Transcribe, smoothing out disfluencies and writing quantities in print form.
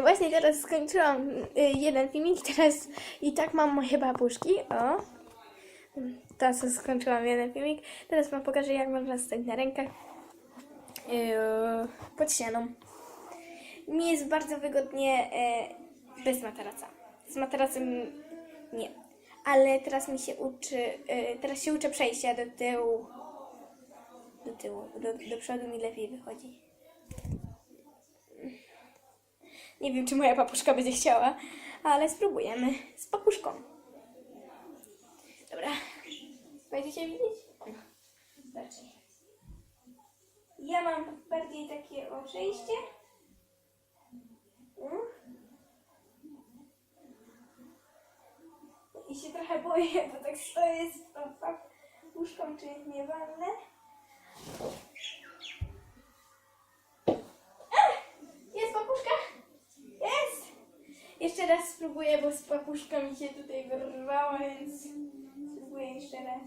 Właśnie teraz skończyłam jeden filmik, teraz i tak mam moje babuszki, o. Teraz skończyłam jeden filmik, teraz wam pokażę, jak można stać na rękach pod ścianą. Mi jest bardzo wygodnie bez materaca. Z materacem nie. Ale teraz mi się teraz się uczę przejścia do tyłu. Do przodu mi lepiej wychodzi. Nie wiem, czy moja papuszka będzie chciała, ale spróbujemy z papuszką. Dobra. Będziecie widzieć? Zobaczcie. Ja mam bardziej takie przejście. I się trochę boję, bo tak stoję z tą papuszką, czy nie walnę. Jest papuszka! Jest! Jeszcze raz spróbuję, bo z papuszką mi się tutaj wyrwała, więc spróbuję jeszcze raz.